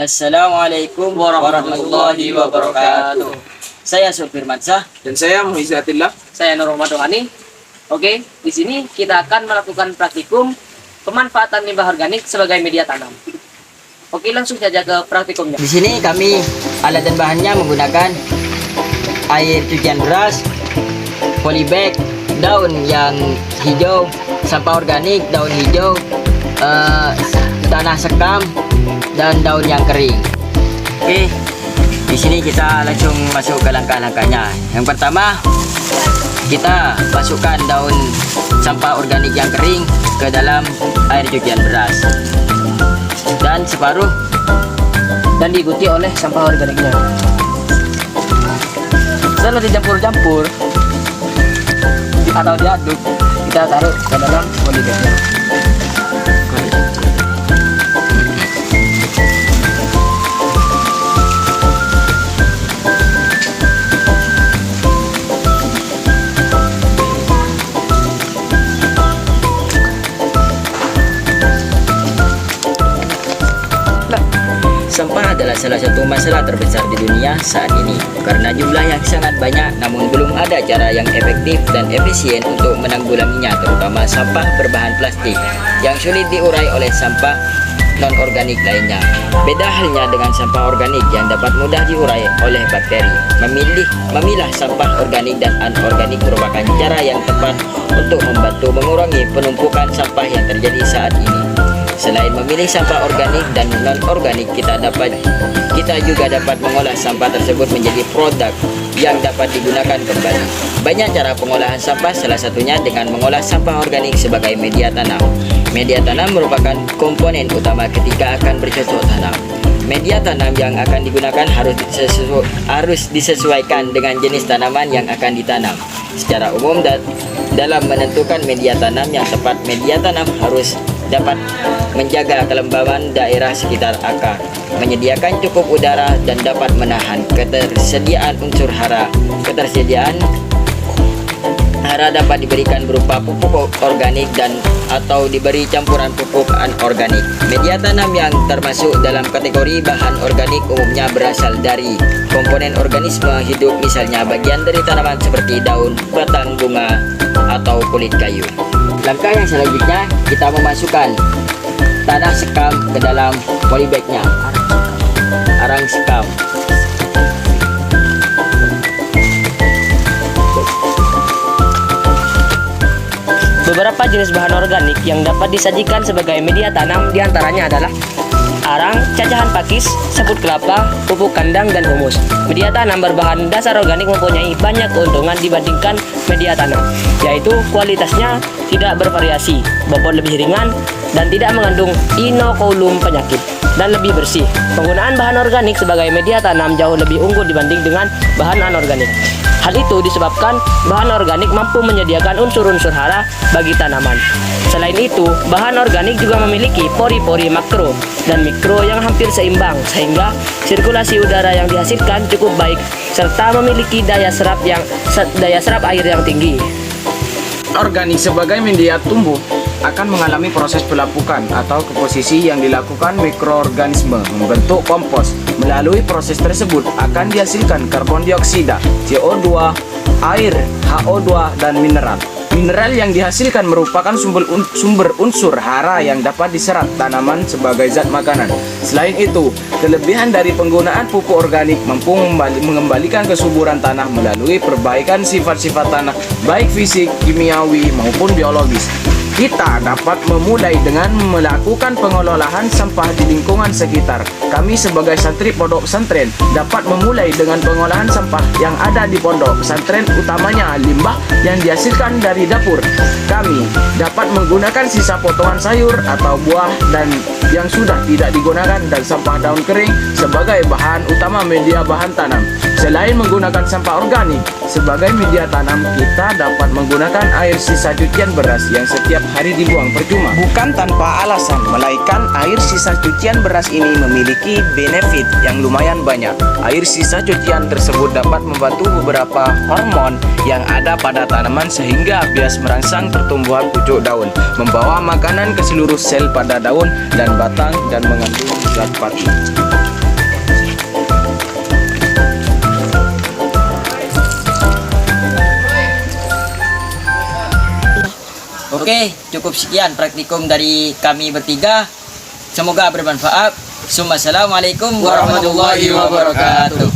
Assalamualaikum warahmatullahi wabarakatuh. Saya Sofir Mansah Dan saya Muizzatillah. Saya Nur Romadhani. Oke, di sini kita akan melakukan praktikum pemanfaatan limbah organik sebagai media tanam. Oke, langsung saja ke praktikumnya. Di sini kami alat dan bahannya menggunakan air cucian beras, polybag, daun yang hijau, sampah organik, daun hijau, tanah sekam, dan daun yang kering. Oke, di sini kita langsung masuk ke langkah-langkahnya. Yang pertama, kita masukkan daun sampah organik yang kering ke dalam air cucian beras dan separuh, Dan diikuti oleh sampah organiknya. Setelah dicampur-campur atau diaduk, kita taruh ke dalam polybagnya. sampah adalah salah satu masalah terbesar di dunia saat ini karena jumlah yang sangat banyak, namun belum ada cara yang efektif dan efisien untuk menanggulanginya, terutama sampah berbahan plastik yang sulit diurai oleh sampah non-organik lainnya. Beda halnya dengan sampah organik yang dapat mudah diurai oleh bakteri. Memilah sampah organik dan anorganik merupakan cara yang tepat untuk membantu mengurangi penumpukan sampah yang terjadi saat ini. Selain memilih sampah organik dan non-organik, kita juga dapat mengolah sampah tersebut menjadi produk yang dapat digunakan kembali. Banyak cara pengolahan sampah, salah satunya dengan mengolah sampah organik sebagai media tanam. Media tanam merupakan komponen utama ketika akan bercocok tanam. Media tanam yang akan digunakan harus disesuaikan dengan jenis tanaman yang akan ditanam. Secara umum, dalam menentukan media tanam yang tepat, media tanam harus dapat menjaga kelembaban daerah sekitar akar, menyediakan cukup udara, dan dapat menahan ketersediaan unsur hara. Ketersediaan hara dapat diberikan berupa pupuk organik dan atau diberi campuran pupuk anorganik. Media tanam yang termasuk dalam kategori bahan organik umumnya berasal dari komponen organisme hidup, misalnya bagian dari tanaman seperti daun, batang, bunga, atau kulit kayu. Langkah yang selanjutnya, kita memasukkan tanah sekam ke dalam polybagnya. Arang sekam. Beberapa jenis bahan organik yang dapat disajikan sebagai media tanam diantaranya adalah arang, cacahan pakis, sabut kelapa, pupuk kandang, dan humus. Media tanam berbahan dasar organik mempunyai banyak keuntungan dibandingkan media tanam, yaitu kualitasnya tidak bervariasi, bobot lebih ringan, dan tidak mengandung inokulum penyakit, dan lebih bersih. Penggunaan bahan organik sebagai media tanam jauh lebih unggul dibanding dengan bahan anorganik. Hal itu disebabkan bahan organik mampu menyediakan unsur-unsur hara bagi tanaman. Selain itu, bahan organik juga memiliki pori-pori makro dan mikro yang hampir seimbang, sehingga sirkulasi udara yang dihasilkan cukup baik serta memiliki daya serap air yang tinggi. Organik sebagai media tumbuh akan mengalami proses pelapukan atau komposisi yang dilakukan mikroorganisme membentuk kompos. Melalui proses tersebut akan dihasilkan karbon dioksida, CO2, air, HO2, dan mineral. Mineral yang dihasilkan merupakan sumber unsur hara yang dapat diserap tanaman sebagai zat makanan. Selain itu, kelebihan dari penggunaan pupuk organik mampu mengembalikan kesuburan tanah melalui perbaikan sifat-sifat tanah, baik fisik, kimiawi, maupun biologis. Kita dapat memulai dengan melakukan pengelolaan sampah di lingkungan sekitar. Kami sebagai santri pondok pesantren dapat memulai dengan pengolahan sampah yang ada di pondok pesantren, utamanya limbah yang dihasilkan dari dapur. Kami dapat menggunakan sisa potongan sayur atau buah dan yang sudah tidak digunakan dan sampah daun kering sebagai bahan utama media bahan tanam. Selain menggunakan sampah organik sebagai media tanam, kita dapat menggunakan air sisa cucian beras yang setiap hari dibuang percuma. Bukan tanpa alasan, melainkan air sisa cucian beras ini memiliki benefit yang lumayan banyak. Air sisa cucian tersebut dapat membantu beberapa hormon yang ada pada tanaman sehingga bias merangsang pertumbuhan pucuk daun, membawa makanan ke seluruh sel pada daun dan batang, dan mengandung zat pati. Oke, cukup sekian praktikum dari kami bertiga. Semoga bermanfaat. Assalamualaikum warahmatullahi wabarakatuh.